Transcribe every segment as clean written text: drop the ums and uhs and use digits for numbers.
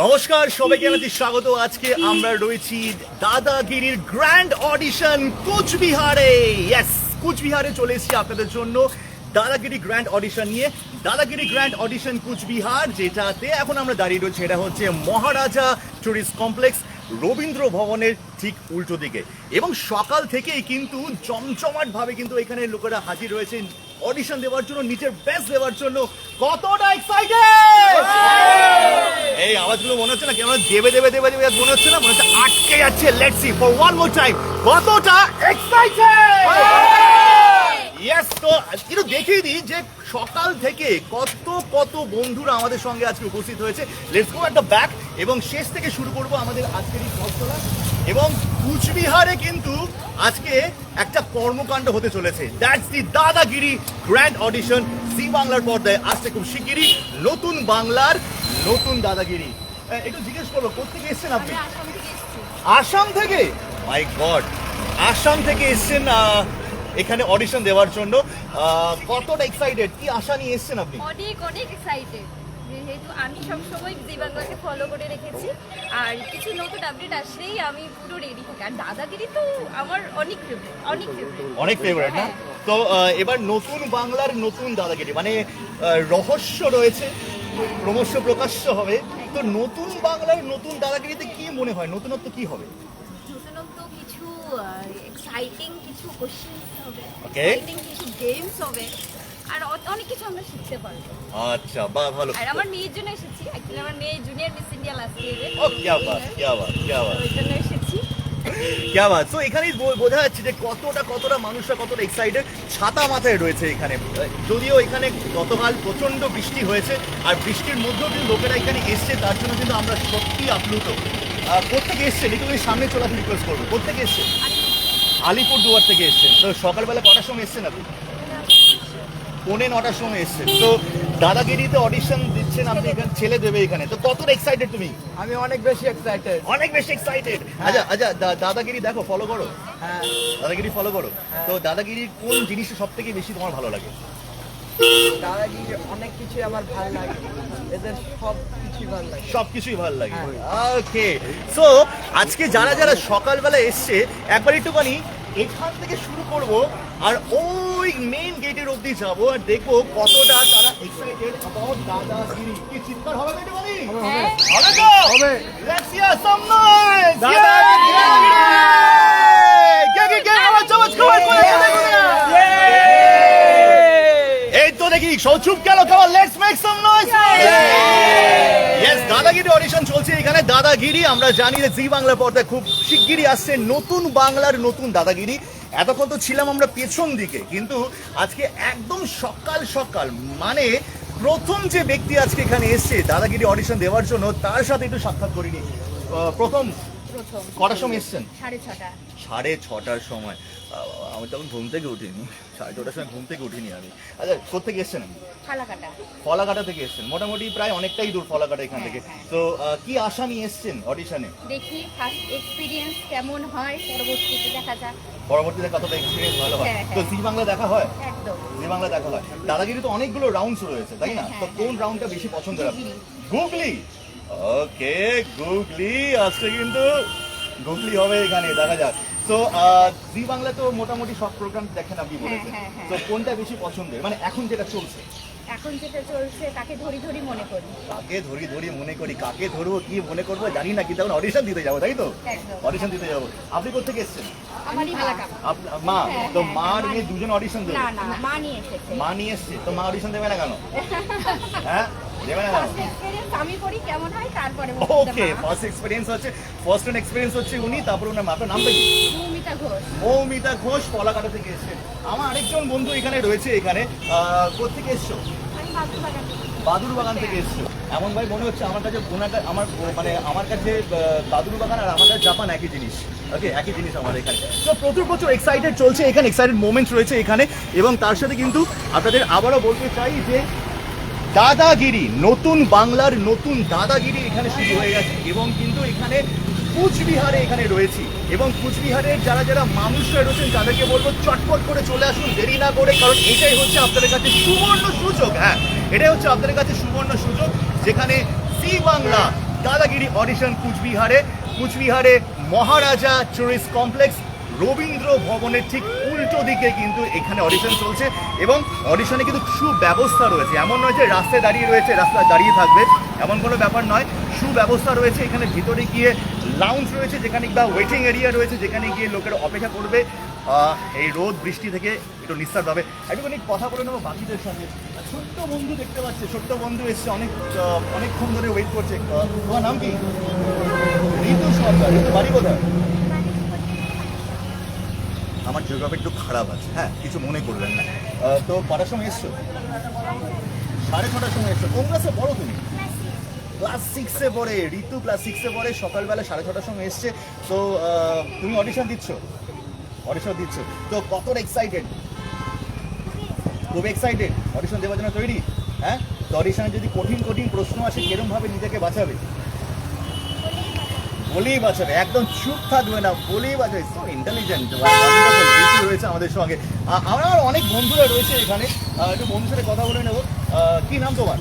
নমস্কার সবাইকে জানাচ্ছি স্বাগত। আজকে আমরা রয়েছি দাদাগিরির গ্র্যান্ড অডিশন কুচবিহারে। ইয়েস, কুচবিহারে চলে এসেছি আপনাদের জন্য দাদাগিরি গ্র্যান্ড অডিশন নিয়ে। দাদাগিরি গ্র্যান্ড অডিশন কুচবিহার, যেটাতে এখন আমরা দাঁড়িয়ে রয়েছি, এটা হচ্ছে মহারাজা টুরিস্ট কমপ্লেক্স, রবীন্দ্র ভবনের ঠিক উল্টো দিকে। এবং সকাল থেকেই কিন্তু জমজমাট ভাবে কিন্তু এখানে লোকেরা হাজির রয়েছেন অডিশন দেওয়ার জন্য, নিজের বেস্ট দেওয়ার জন্য। কতটা এক্সাইটেড! এই আওয়াজগুলো মনে হচ্ছে না কি আমরা দেবে দেবে দেবে দেবে মনে হচ্ছে না, মনে হচ্ছে আটকে যাচ্ছে। Let's see for one more time কতটা এক্সাইটেড। ইয়েস, তো একটু দেখিয়ে দিই যে সকাল থেকে কত কত বন্ধুরা আমাদের সঙ্গে আজকে উপস্থিত হয়েছে। লেটস গো একটা ব্যাক এবং শেষ থেকে শুরু করব আমাদের আজকের এই পথচলা। এবং কুচবিহারে কিন্তু আজকে একটা কর্মকাণ্ড হতে চলেছে। That's the Dadagiri grand audition. Zee বাংলার পর্দায় আসছে খুব শিগগিরই নতুন বাংলার নতুন দাদাগিরি। একটু জিজ্ঞেস করবো, কোথেকে এসছেন আপনি? আসাম থেকে? মাই গড, আসাম থেকে এসছেন এখানে অডিশন দেওয়ার জন্য। কতটা এক্সাইটেড, কি আশা নিয়ে এসছেন আপনি? অনেক অনেক এক্সাইটেড, যেহেতু আমি সবসময় জি বাংলাকে ফলো করে রেখেছি, আর কিছু নতুন আপডেট আসলেই আমি পুরো রেডি থাকি। আর দাদাগিরি তো আমার অনেক ফেভারিট, অনেক ফেভারিট না? তো এবার নতুন বাংলার নতুন দাদাগিরি, মানে রহস্য রয়েছে, ক্রমশ প্রকাশ্য হবে। তো নতুন বাংলার নতুন দাদাগিরিতে কি মনে হয়, নতুনত্ব কি হবে? নতুনত্ব কিছু এক্সাইটিং কিছু কোশ্চেন হবে, ওকে, এক্সাইটিং কিছু গেমস হবে, আর অনেক কিছু আমরা শিখতে পারবো। আচ্ছা, বাহ, ভালো। আর আমার মেয়ের জন্য এসেছি, অ্যাকচুয়ালি আমার মেয়ে জুনিয়র মিস ইন্ডিয়া লাস্ট ইয়ারে। ও क्या बात, क्या बात, क्या बात, ওই জন্য এসেছি। क्या बात। তো এখানেই বোঝা যাচ্ছে যে কতটা মানুষরা কতটা এক্সাইটেড। ছাতা মাথায় রয়েছে এখানে, যদিও এখানে গতকাল প্রচন্ড বৃষ্টি হয়েছে, আর বৃষ্টির মধ্যেও কিন্তু লোকেরা এখানে এসছে, তার জন্য কিন্তু আমরা সত্যি আপ্লুত। কোথেকে এসছেন একটু সামনে চলে আসতে রিকোয়েস্ট করবো। কোথেকে এসছেন? আলিপুরদুয়ার থেকে এসছেন। তো সকালবেলা কটার সময় এসছেন আপনি? 9:45 সময় এসছেন। তো দাদাগিরিতে অডিশন দিচ্ছেন আপনি, এখানে ছেলে দেবে এখানে, তো কতটা এক্সাইটেড তুমি? আমি অনেক বেশি এক্সাইটেড। অনেক বেশি এক্সাইটেড। আচ্ছা আচ্ছা, দাদাগিরি দেখো, ফলো করো? হ্যাঁ, দাদাগিরি ফলো করো। তো দাদাগিরির কোন জিনিসটা সব থেকে বেশি তোমার ভালো লাগে? দাদাগিরি অনেক কিছু আমার ভালো লাগে, এদের সব কিছুই ভালো লাগে। সবকিছুই ভালো লাগে। ওকে, সো আজকে যারা যারা সকালবেলা এসছে একবার একটুখানি এখান থেকে শুরু করব, আর ওই মেইন গেটের অবধি যাবো, আর দেখবো কতটা তারা এক্সাইটেড অ্যাবাউট দাদাগিরি। কি চিৎকার হবে না একটুখানি? হ্যাঁ, হবে তো? হবে। Let's here some noise. এই তো দেখি সব চুপ গেল, কেমন? Let's make some noise. Yes, Dadagiri audition চলছে এখানে। দাদাগিরি আমরা জানি যে জি বাংলা পর্দায় খুব শিগগিরই আসছে নতুন বাংলার নতুন দাদাগিরি। এতক্ষণ তো ছিলাম আমরা পেছন দিকে, কিন্তু আজকে একদম সকাল সকাল, মানে প্রথম যে ব্যক্তি আজকে এখানে এসছে দাদাগিরি অডিশন দেওয়ার জন্য, তার সাথে একটু সাক্ষাৎ করিনি। প্রথম কটার সময় এসছেন? 6:30। 6:30টার সময়। আমি তখন ঘুম থেকে উঠিনি, 6:30টার সময় ঘুম থেকে উঠিনি আমি। আচ্ছা, কোথেকে এসছেন? ফালাকাটা। ফলাকাটা থেকে এসছেন, মোটামুটি প্রায় অনেকটাই দূর ফলাকাটা এখান থেকে। তো কি আশা নিয়ে এসছেন অডিশনে? দেখি ফার্স্ট এক্সপিরিয়েন্স কেমন হয়, পরবর্তীতে দেখা যাক। পরবর্তীতে কতটা এক্সপিরিয়েন্স ভালো হয়। হ্যাঁ, তো জি বাংলা দেখা হয়? একদম। জি বাংলা দেখা হয়। দাদাগিরি তো অনেকগুলো রাউন্ডস রয়েছে, তাই না? তো কোন রাউন্ডটা বেশি পছন্দ হয়? গুগলি। ওকে, গুগলি। আজকে কিন্তু গুগলি হবে এখানে, দেখা যাক। তো জি বাংলা তো মোটামুটি সব প্রোগ্রাম দেখেন আপনি বলেছেন, তো কোনটা বেশি পছন্দের, মানে এখন যেটা চলছে? এখন যেটা চলছে তাকে ধরি ধরি মনে করি। কাকে ধরি ধরি মনে করি, কাকে ধরবো কি মনে করবো জানি না, কিন্তু এখন অডিশন দিতে যাবো, তাই তো? একদম। অডিশন দিতে যাবো। আপনি কোথেকে এসছেন? আমারই ফালাকা। মা? হ্যাঁ, তো হ্যাঁ, মা আর মেয়ে দুজন অডিশন দেবে? না না, মা নিয়ে এসেছে। মা নিয়ে এসছে, তো মা অডিশন দেবে না কেন? হ্যাঁ, দেবে না কেন? ফার্স্ট এক্সপিরিয়েন্স আমি করি কেমন হয়, তারপরে ওকে, ফার্স্ট এক্সপিরিয়েন্স হচ্ছে উনি, তারপর ওনার মাতার নামটা কি? মৌমিতা ঘোষ। মৌমিতা ঘোষ ফলাকাটা থেকে এসছেন। আমার আরেকজন বন্ধু এখানে রয়েছে। এখানে কোথেকে এসছো? আমি বাদুরবাগান থেকে। বাদুরবাগান থেকে এসছো। এমন ভাই মনে হচ্ছে আমার কাছে আমার কাছে বাদুরবাগান আর আমার কাছে জাপান একই জিনিস। ওকে, একই জিনিস আমার এখানে। তো প্রচুর এক্সাইটেড চলছে এখানে, এক্সাইটেড মোমেন্টস রয়েছে এখানে। এবং তার সাথে কিন্তু আপনাদের আবারও বলতে চাই যে দাদাগিরি, নতুন বাংলার নতুন দাদাগিরি এখানে শুরু হয়ে গেছে। এবং কিন্তু এখানে কুচবিহারে এখানে রয়েছি, এবং কুচবিহারের যারা যারা মানুষরা রয়েছেন তাদেরকে বলবো চটপট করে চলে আসুন, দেরি না করে, কারণ এটাই হচ্ছে আপনাদের কাছে সুবর্ণ সুযোগ। হ্যাঁ, এটাই হচ্ছে আপনাদের কাছে সুবর্ণ সুযোগ, যেখানে জি বাংলা দাদাগিরি অডিশন কুচবিহারে মহারাজা টুরিস্ট কমপ্লেক্স রবীন্দ্র ভবনের ঠিক উল্টো দিকে কিন্তু এখানে অডিশন চলছে, এবং অডিশনে কিন্তু সুব্যবস্থা রয়েছে। এমন নয় যে রাস্তায় দাঁড়িয়ে থাকবে, এমন কোনো ব্যাপার নয়। সুব্যবস্থা রয়েছে এখানে, ভিতরে গিয়ে লাউঞ্জ রয়েছে যেখানে, বা ওয়েটিং এরিয়া রয়েছে যেখানে গিয়ে লোকেরা অপেক্ষা করবে এই রোদ বৃষ্টি থেকে একটু নিস্তার পাবে। একটুখানি কথা বলে নেবো বাকিদের সঙ্গে। ছোট্ট বন্ধু দেখতে পাচ্ছে, ছোট্ট বন্ধু এসছে, অনেকক্ষণ ধরে ওয়েট করছে। তোমার নাম কি? ঋতু সরকার। ঋতু বাড়ি কোথায়? আমার জিওগ্রাফি একটু খারাপ আছে, হ্যাঁ, কিছু মনে করবেন না। তো কটার সময় এসছো? 6:30টার সময় এসছো। কোন ক্লাসে পড়ো তুমি? ক্লাস 6-এ পড়ে। ঋতু ক্লাস 6-এ পড়ে, সকালবেলা 6:30টার সময় এসছে। তো তুমি অডিশন দিচ্ছ? তো কতটা এক্সাইটেড? খুব এক্সাইটেড? অডিশন দেওয়ার জন্য তৈরি? হ্যাঁ, তো অডিশনে যদি কঠিন প্রশ্ন আসে কিরমভাবে নিজেকে বাঁচাবে? বলেই বাঁচাবে, একদম চুপ থাকবে না, বলেই বাঁচাবে। সো ইন্টেলিজেন্ট রয়েছে আমাদের সঙ্গে। আমার অনেক বন্ধুরা রয়েছে এখানে, একটু বন্ধুর সাথে কথা বলে নেবো। কি নাম তোমার?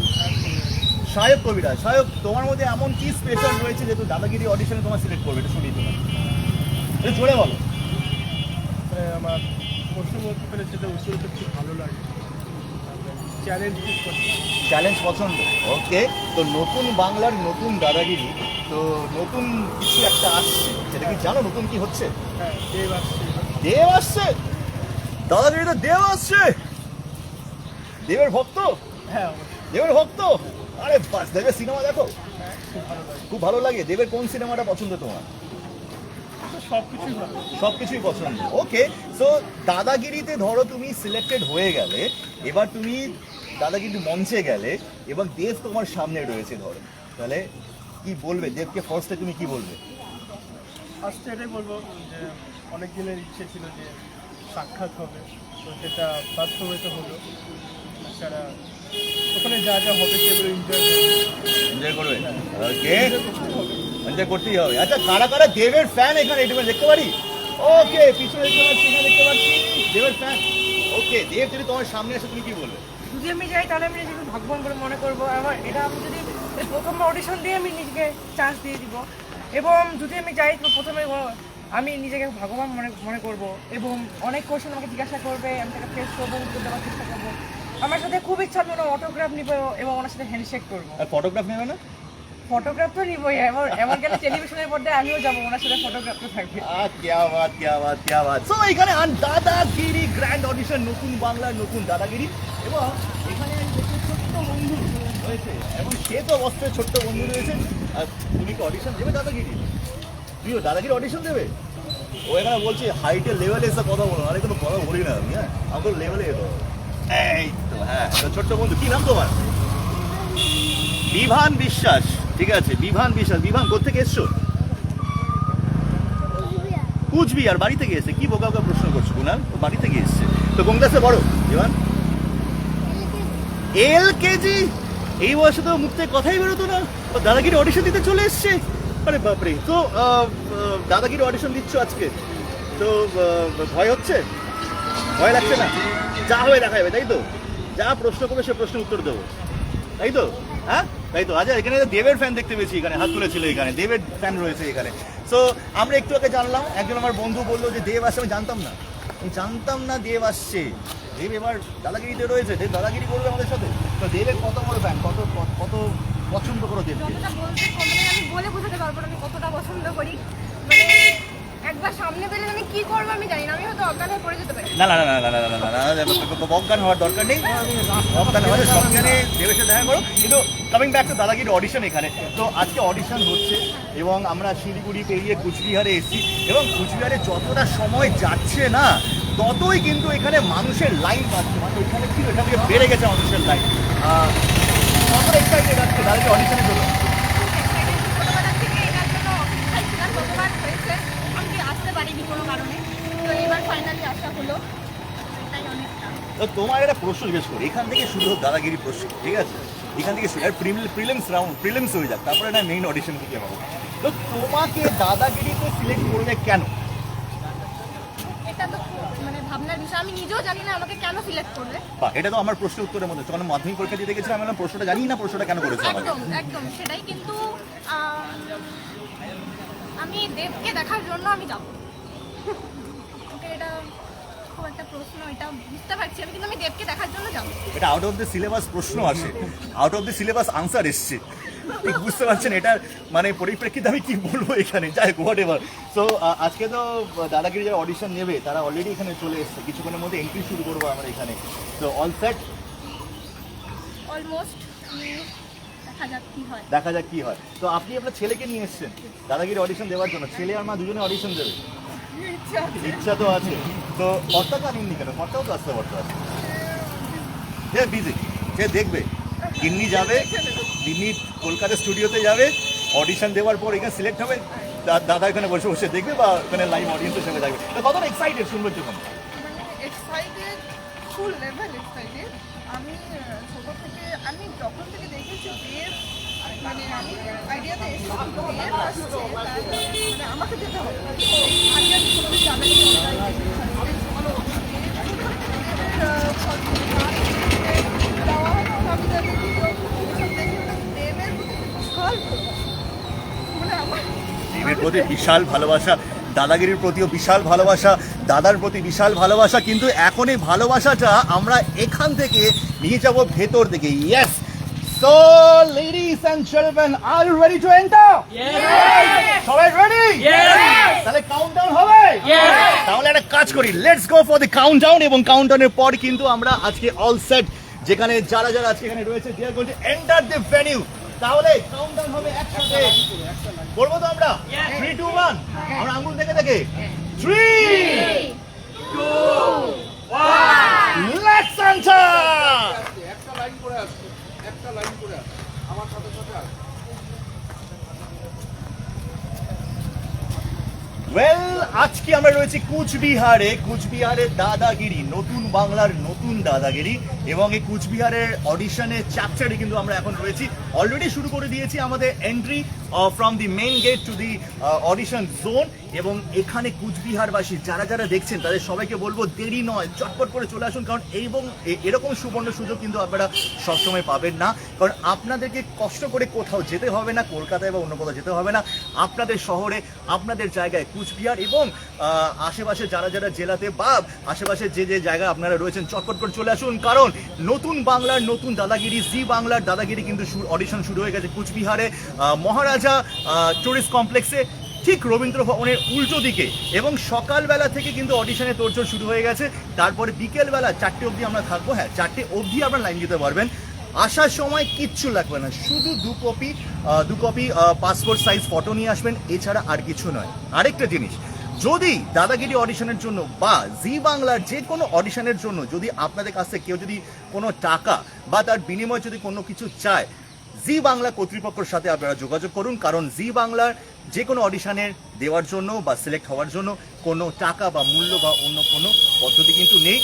সাহেব কবিরাজ। সাহেব, তোমার মধ্যে এমন কি স্পেশাল রয়েছে যেহেতু দাদাগিরি অডিশনে তোমার সিলেক্ট করবে? এটা শুনি তোমার, একটু জোরে বলো। আমার প্রশ্ন বলতে পেরে সেটা উত্তরটা খুব ভালো লাগে, চ্যালেঞ্জ পছন্দ। ওকে, তো নতুন বাংলার নতুন দাদাগিরি, তো নতুন কিছু একটা আসছে, সেটা কি জানো? নতুন কি হচ্ছে? হ্যাঁ, দেব আসছে। দাদাগিরিতে দেব আসছে। দেবের ভক্ত? হ্যাঁ, দেবের ভক্ত? আরে বাস, দেবের সিনেমা দেখো? খুব ভালো লাগে। দেবের কোন সিনেমাটা পছন্দ তোমার? সবকিছুই পছন্দ। ওকে, সো দাদাগিরিতে ধরো তুমি সিলেক্টেড হয়ে গেলে, এবার তুমি দাদাগিরি মঞ্চে গেলে এবং দেব তোমার সামনে রয়েছে ধরো, তাহলে কি বলবে দেবকে? ফার্স্টে তুমি কি বলবে? ফার্স্টে এটাই বলবো যে অনেক দিনের ইচ্ছে ছিল যে সাক্ষাৎ হবে, তো সেটা বাস্তবায়িত হলো। তাছাড়া ওখানে যা যা হবে সেগুলো এনজয় করবে। ওকে, এনজয় করতেই হবে। আচ্ছা, কারা কারা দেবের ফ্যান এখানে? একটু দেখতে পারি? ওকে, পিছনে দেখতে পাচ্ছি, এখানে দেখতে পাচ্ছি দেবের ফ্যান। ওকে, দেব যদি তোমার সামনে আসে তুমি কি বলবে? যদি আমি যাই তাহলে আমি নিজেকে ভগবান বলে মনে করবো। আমার এটা আমি যদি প্রথমবার অডিশন দিয়ে আমি নিজেকে চান্স দিয়ে দিব, এবং যদি আমি যাই তো প্রথমে আমি নিজেকে ভগবান মনে করব, এবং অনেক কোয়েশ্চেন আমাকে জিজ্ঞাসা করবে, আমি তাকে ফেস করবো, উত্তর দেওয়ার চেষ্টা করবো। আমার সাথে খুব ইচ্ছা আমি অটোগ্রাফ নিব এবং ওনার সাথে হ্যান্ডশেক করবো। আর ফটোগ্রাফ নেবে না? ফটোগ্রাফ তো নিবই, এমন গেলে টেলিভিশনের পর্দায় আমিও যাবো, ওনার সাথে ফটোগ্রাফ তো থাকবে। क्या बात। সো এখানে দাদাগিরি গ্র্যান্ড অডিশন, নতুন বাংলার নতুন দাদাগিরি, এবং এখানে ছোট্ট বন্ধু রয়েছে, এবং সে তো অবশ্যই ছোট্ট বন্ধু রয়েছে। আর তুমি কি অডিশন দেবে দাদাগিরি? তুইও দাদাগিরি অডিশন দেবে? ও এখানে বলছে হাইটের লেভেলে এসে কথা বলো, আরে কোনো কথা বলি না আমি, হ্যাঁ, আমাকে লেভেলে এলো। এই তো, হ্যাঁ, তো ছোট্ট বন্ধু, কি নাম তোমার? বিভান বিশ্বাস। ঠিক আছে, বিভান বিশ্বাস। বিভান কোথেকে এসছো? কুচবিহার। বাড়ি থেকে এসছে? কি বোকা প্রশ্ন করছো কুনাল? বাড়ি থেকে এসছে। তো কোন ক্লাসে পড়ো বিভান? LKG। এই বয়সে তো মুখ থেকে কথাই বেরোতো না, তো দাদাগিরি অডিশন দিতে চলে এসছে। আরে বাপরে। তো দাদাগিরি অডিশন দিচ্ছ আজকে, তো ভয় হচ্ছে? ভয় লাগছে না? যা হয়ে দেখা যাবে, তাই তো? যা প্রশ্ন করবে সে প্রশ্নের উত্তর দেবো, তাই তো? হ্যাঁ, তাই তো। আচ্ছা, এখানে দেবের ফ্যান দেখতে পেয়েছি, এখানে হাত তুলেছিল, এখানে দেবের ফ্যান রয়েছে এখানে। সো আমরা একটু আগে জানলাম, একজন আমার বন্ধু বললো যে দেব আসছে। আমি জানতাম না দেব আসছে। দেব এবার দাদাগিরিতে রয়েছে, দেব দাদাগিরি করবে আমাদের সাথে। তো দেবের কত বড় ফ্যান, কত পছন্দ করো দেবকে? যতটা বলতে মানে আমি বলে বোঝাতে পারবো না আমি কতটা পছন্দ করি। মানে একবার সামনে পেলে আমি কি করবো আমি জানি না, আমি হয়তো অজ্ঞান হয়ে পড়ে যেতে পারি। না, অজ্ঞান হওয়ার দরকার নেই। অজ্ঞান হওয়ার সবখানে দেবের সাথে দেখা করো। কিন্তু coming back to Dadagiri audition, এখানে তো আজকে অডিশন হচ্ছে, এবং আমরা শিলিগুড়ি পেরিয়ে কুচবিহারে এসেছি, এবং কুচবিহারে যতটা সময় যাচ্ছে না ততই কিন্তু এখানে মানুষের লাইন বাড়ছে। মানে এখানে কি, এখান থেকে বেড়ে গেছে মানুষের লাইন। কতটা এক্সাইটেড আজকে দাদাগিরি অডিশনের জন্য? ছোটবেলা থেকে এটার জন্য অপেক্ষায় ছিলাম, কতবার হয়েছে আমি আসতে পারিনি কোনো কারণে, তো এবার ফাইনালি আসা হলো, এটাই অনেকটা। তো তোমার একটা প্রশ্ন জিজ্ঞেস করি, এখান থেকে শুরু হোক দাদাগিরি প্রশ্ন, ঠিক আছে? এখান থেকে শুরু, আর প্রিলিমস হয়ে যাক, তারপরে না মেইন অডিশন থেকে হবে। তো তোমাকে দাদাগিরিতে সিলেক্ট করলে কেন? এটা তো মানে ভাবনার জিনিসটা আমি নিজেও জানি না আমাকে কেন সিলেক্ট করবে। বাহ, এটা তো আমার প্রশ্ন উত্তরের মধ্যে। যখন মাধ্যমিক পরীক্ষা দিতে গেছিলাম আমি বললাম প্রশ্নটা জানি না, প্রশ্নটা কেন করেছে আমাকে। একদম একদম সেটাই, কিন্তু আমি দেবকে দেখার জন্য আমি যাব। ওকে, এটা খুব একটা প্রশ্ন, এটা বুঝতে পারছি আমি, কিন্তু আমি দেবকে দেখার জন্য যাব। এটা আউট অফ দ্য সিলেবাস প্রশ্ন আসে, out of the syllabus answer এসছে, ঠিক বুঝতে পারছেন এটার মানে পরিপ্রেক্ষিতে আমি কি বলবো এখানে। যাই হোক, হোয়াট এভার। সো আজকে তো দাদাগিরি যারা অডিশন নেবে তারা অলরেডি এখানে চলে এসছে, কিছুক্ষণের মধ্যে এন্ট্রি শুরু করবো আমরা এখানে। তো অল সেট, অলমোস্ট, দেখা যাক কি হয়। দেখা যাক কি হয়। তো আপনি আপনার ছেলেকে নিয়ে এসছেন দাদাগিরি অডিশন দেওয়ার জন্য, ছেলে আর মা দুজনে অডিশন দেবে, ইচ্ছা তো আছে। তো কর্তাকে আনিনি কেন? কর্তাও তো আসতে পারতো। সে বিজি, সে দেখবে। গিন্নি যাবে, গিন্নি কলকাতা স্টুডিওতে যাবে, অডিশন দেওয়ার পর এখানে সিলেক্ট হবে, দাদা এখানে বসে বসে দেখবে বা ওখানে লাইভ অডিয়েন্স হিসেবে থাকবে। তো কতটা এক্সাইটেড শুনবো যখন? এক্সাইটেড, ফুল লেভেল এক্সাইটেড। আমি ছোট থেকে, আমি যখন থেকে দেখেছি দেব, মানে আমি আইডিয়াতে এসেছি দেব আসছে, মানে আমাকে যেতে হবে। আগে আমি কোনোদিন যাবে দেওয়া হলো, আমি তাদের ভিডিও এসব দেখে দেবের বিশাল মানে আমার দেবের প্রতি বিশাল ভালোবাসা, দাদাগিরির প্রতিও বিশাল ভালোবাসা, দাদার প্রতি বিশাল ভালোবাসা, কিন্তু এখন এই ভালোবাসাটা আমরা এখান থেকে নিয়ে যাব ভেতর দিকে। Yes, so ladies and gentleman, are you ready to enter? Yes! সবাই রেডি? ইয়েস! তাহলে কাউন্টডাউন হবে? ইয়েস! তাহলে একটা কাজ করি, let's go for the countdown, এবং কাউন্টডাউনের পর কিন্তু আমরা আজকে অল সেট, যেখানে যারা যারা আজকে এখানে রয়েছে, they are going to enter the venue. তাহলে কাউন্টডাউন হবে একসাথে, করবো তো আমরা? 3 2 1, আমরা আঙ্গুল দেখে দেখে 3 2 1, লেটস এন্টার। একটা লাইন করে আসছে, একটা লাইন করে আসছে আমার সাথে সাথে আসছে। ওয়েল, আজকে আমরা রয়েছি কুচবিহারে, কুচবিহারের দাদাগিরি, নতুন বাংলার নতুন দাদাগিরি, এবং এই কুচবিহারের অডিশনের চ্যাপ্টারে কিন্তু আমরা এখন রয়েছি। অলরেডি শুরু করে দিয়েছি আমাদের entry from the main gate to the audition zone, এবং এখানে কুচবিহারবাসী যারা যারা দেখছেন তাদের সবাইকে বলবো দেরি নয়, চটপট করে চলে আসুন, কারণ এবং এরকম সুবর্ণ সুযোগ কিন্তু আপনারা সবসময় পাবেন না। কারণ আপনাদেরকে কষ্ট করে কোথাও যেতে হবে না, কলকাতায় বা অন্য কোথাও যেতে হবে না, আপনাদের শহরে, আপনাদের জায়গায় কুচবিহার এবং আশেপাশে যারা যারা জেলাতে বা আশেপাশে যে যে জায়গায় আপনারা রয়েছেন, চটপট করে চলে আসুন, কারণ নতুন বাংলার নতুন দাদাগিরি, জি বাংলার দাদাগিরি কিন্তু অডিশন শুরু হয়ে গেছে কুচবিহারে মহারাজা টুরিস্ট কমপ্লেক্সে, ঠিক রবীন্দ্র ভবনের উল্টো দিকে, এবং সকালবেলা থেকে কিন্তু অডিশনে তোড়জোড় শুরু হয়ে গেছে। তারপরে বিকেলবেলা 4টে অবধি আমরা থাকবো। হ্যাঁ, 4টে অবধি আপনারা লাইন দিতে পারবেন। আসার সময় কিচ্ছু লাগবে না, শুধু দু কপি পাসপোর্ট সাইজ ফটো নিয়ে আসবেন, এছাড়া আর কিছু নয়। আরেকটা জিনিস, যদি দাদাগিরি অডিশনের জন্য বা জি বাংলার যে কোনো অডিশনের জন্য যদি আপনাদের কাছে কেউ যদি কোনো টাকা বা তার বিনিময়ে যদি কোনো কিছু চায়, জি বাংলা কর্তৃপক্ষের সাথে আপনারা যোগাযোগ করুন, কারণ জি বাংলার যে কোনো অডিশনের দেওয়ার জন্য বা সিলেক্ট হওয়ার জন্য কোনো টাকা বা মূল্য বা অন্য কোনো পদ্ধতি কিন্তু নেই।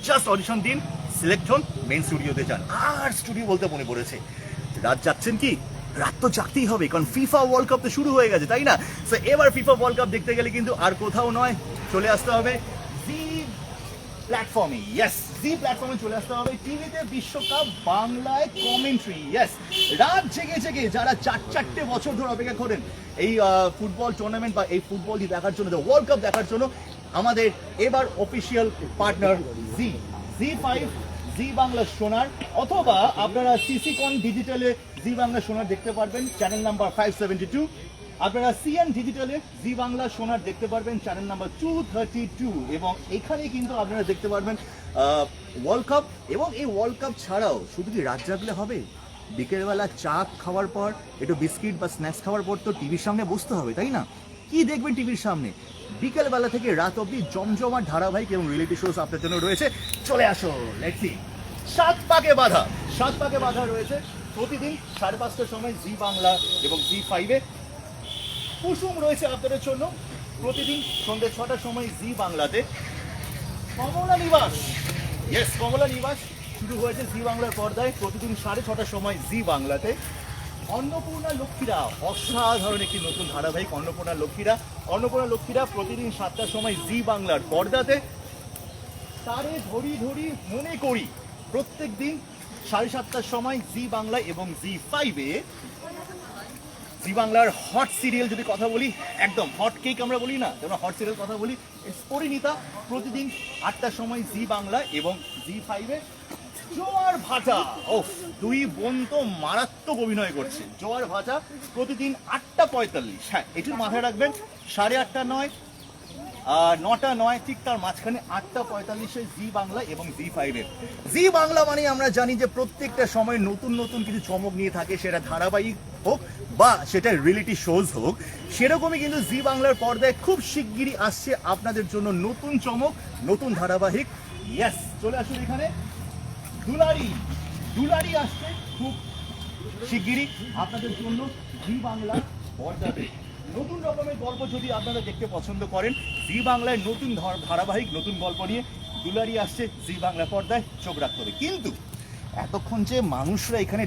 জাস্ট অডিশন দিন, সিলেক্ট হন, মেইন স্টুডিওতে যান। আর স্টুডিও বলতে মনে পড়েছে, রাত যাচ্ছেন কি? রাত তো জাগতেই হবে, কারণ ফিফা ওয়ার্ল্ড কাপ তো শুরু হয়ে গেছে, তাই না? সো এবার ফিফা ওয়ার্ল্ড কাপ দেখতে গেলে কিন্তু আর কোথাও নয়, চলে আসতে হবে জি প্ল্যাটফর্মে। ইয়েস, জি প্ল্যাটফর্মে চলে আসতে হবে। টিভিতে বিশ্বকাপ বাংলায় কমেন্ট্রি। ইয়েস, রাত জেগে জেগে যারা 4 বছর ধরে অপেক্ষা করেন এই ফুটবল টুর্নামেন্ট বা এই ফুটবলটি দেখার জন্য, ওয়ার্ল্ড কাপ দেখার জন্য, আমাদের এবার অফিসিয়াল পার্টনার জি5, জি বাংলা সোনার, অথবা আপনারা সিসিকন ডিজিটালে জি বাংলা সোনার দেখতে পারবেন, চ্যানেল নাম্বার 572। আপনারা সিএন ডিজিটালে জি বাংলা সোনার দেখতে পারবেন, চ্যানেল নাম্বার 232, এবং এখানে কিন্তু আপনারা দেখতে পারবেন ওয়ার্ল্ড কাপ। এবং এই ওয়ার্ল্ড কাপ ছাড়াও শুধু কি রাত জাগলে হবে? বিকেলবেলা চা খাওয়ার পর, একটু বিস্কিট বা স্ন্যাক্স খাওয়ার পর তো টিভির সামনে বসতে হবে, তাই না? কি দেখবেন টিভির সামনে? বিকেলবেলা থেকে রাত অবধি জমজমাট ধারাবাহিক এবং রিয়েলিটি শোস আপনার জন্য রয়েছে। চলে আসো, লেটস সি। 7 পাকে বাঁধা রয়েছে প্রতিদিন 5:30টার সময় জি বাংলা এবং জি5-এ। কুসুম রয়েছে আপনাদের জন্য প্রতিদিন সন্ধ্যে 6টার সময় জি বাংলাতে। কমলা নিবাস, ইয়েস, কমলা নিবাস শুরু হয়েছে জি বাংলার পর্দায় প্রতিদিন 6:30টার সময় জি বাংলাতে। অন্নপূর্ণা লক্ষ্মীরা, অসাধারণ একটি নতুন ধারাবাহিক অন্নপূর্ণা লক্ষ্মীরা প্রতিদিন 7টার সময় জি বাংলার পর্দাতে। তারে ধরি ধরি মনে করি প্রত্যেক দিন 7:30টার সময় জি বাংলা এবং জি5-এ জি বাংলার হট সিরিয়াল যদি কথা বলি, একদম হট কেক আমরা বলি না, যেমন হট সিরিয়াল কথা বলি, ইটস পরিণীতা। প্রতিদিন 8টার সময় জি বাংলা এবং জি5-এ জোয়ার ভাটা। ওফ, দুই বোন তো মারাত্মক অভিনয় করছে। জোয়ার ভাটা প্রতিদিন 8:45। হ্যাঁ, এটির মাথায় রাখবেন, 8:30 নয়, 9টা নয়, ঠিক তার মাঝখানে 8:45-এ জি বাংলা এবং জি5-এর। জি বাংলা মানে আমরা জানি যে প্রত্যেকটা সময় নতুন নতুন কিছু চমক নিয়ে থাকে, সেটা ধারাবাহিক হোক বা সেটা রিয়েলিটি শোজ হোক। সেরকমই কিন্তু জি বাংলার পর্দায় খুব শিগগিরই আসছে আপনাদের জন্য নতুন চমক, নতুন ধারাবাহিক। ইয়েস, চলে আসুন এখানে। দুলারি আসছে খুব শিগগিরই আপনাদের জন্য জি বাংলা পর্দাতে। নতুন রকমের গল্প যদি আপনারা দেখতে পছন্দ করেন, জি বাংলায় নতুন ধারাবাহিক নতুন গল্প নিয়ে দুলারি আসছে জি বাংলা পর্দায়, চোখ রাখতে হবে। কিন্তু এতক্ষণ যে মানুষরা এখানে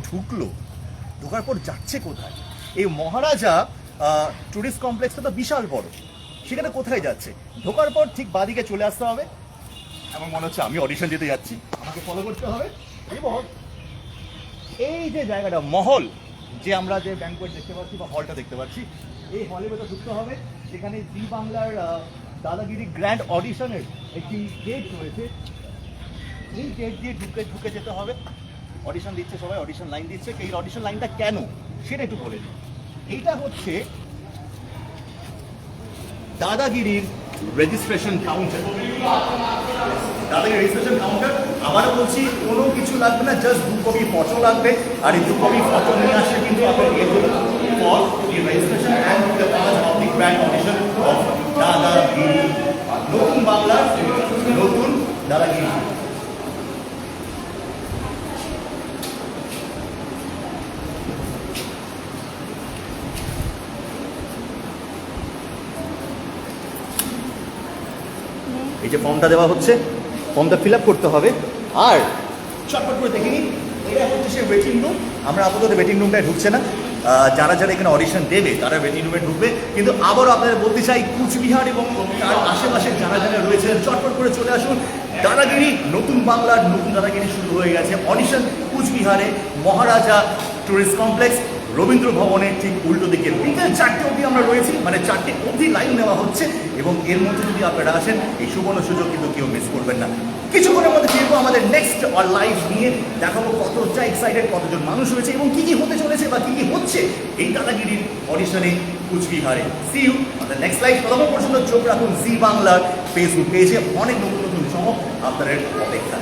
ঢোকার পর যাচ্ছে কোথায়? এই মহারাজা টুরিস্ট কমপ্লেক্সটা তো বিশাল বড়, সেখানে কোথায় যাচ্ছে? ঢোকার পর ঠিক বাদিকে চলে আসতে হবে। আমার মনে হচ্ছে আমি অডিশন দিতে যাচ্ছি, আমাকে ফলো করতে হবে। এবং এই যে জায়গাটা মহল, যে আমরা যে ব্যাংকোয়েট দেখতে পাচ্ছি বা হলটা দেখতে পাচ্ছি, এই হলের ভেতর ঢুকতে হবে। সেখানে জি বাংলার দাদাগিরি গ্র্যান্ড অডিশনের একটি গেট রয়েছে, এই গেট দিয়ে ঢুকে যেতে হবে। অডিশন দিচ্ছে সবাই, অডিশন লাইন দিচ্ছে। এই অডিশন লাইনটা কেন সেটা একটু বলে দিই। এইটা হচ্ছে দাদাগিরির রেজিস্ট্রেশন কাউন্টার। দাদাগিরি রেজিস্ট্রেশন কাউন্টার, আবারও বলছি, কোনো কিছু লাগবে না, জাস্ট 2 কপি ফটো লাগবে। আর এই 2 কপি ফটো নিয়ে আসলে কিন্তু আপনার for the registration and the কাজ of the grand audition of Dadagiri, নতুন বাংলার নতুন দাদাগিরি। এই যে ফর্মটা দেওয়া হচ্ছে, ফর্মটা ফিল আপ করতে হবে। আর চটপট করে দেখে নিন, এটা হচ্ছে সে ওয়েটিং রুম। আমরা আপাতত ওয়েটিং রুমটায় ঢুকছে না, যারা যারা এখানে অডিশন দেবে তারা ওয়েটিং রুমে ঢুকবে। কিন্তু আবারও আপনাদের বলতে চাই, কুচবিহার এবং তার আশেপাশে যারা যারা রয়েছেন চটপট করে চলে আসুন। দাদাগিরি, নতুন বাংলার নতুন দাদাগিরি শুরু হয়ে গেছে। অডিশন কুচবিহারে মহারাজা টুরিস্ট কমপ্লেক্স, রবীন্দ্র ভবনের ঠিক উল্টো দিকে। বিকেল 4টে অবধি আমরা রয়েছি, মানে 4টে অবধি লাইন নেওয়া হচ্ছে। এবং এর মধ্যে যদি আপনারা আসেন, এই সুবর্ণ সুযোগ কিন্তু কেউ মিস করবেন না। কিছুক্ষণের মধ্যে ফিরবো আমাদের নেক্সট লাইভ নিয়ে, দেখাবো কতটা এক্সাইটেড কতজন মানুষ হয়েছে এবং কি কি হতে চলেছে বা কি কি হচ্ছে এই দাদাগিরির অডিশনে কুচবিহারে। See you on the next live. ততক্ষণ পর্যন্ত চোখ রাখুন জি বাংলার ফেসবুক পেজে, অনেক নতুন নতুন চমক আপনাদের অপেক্ষা।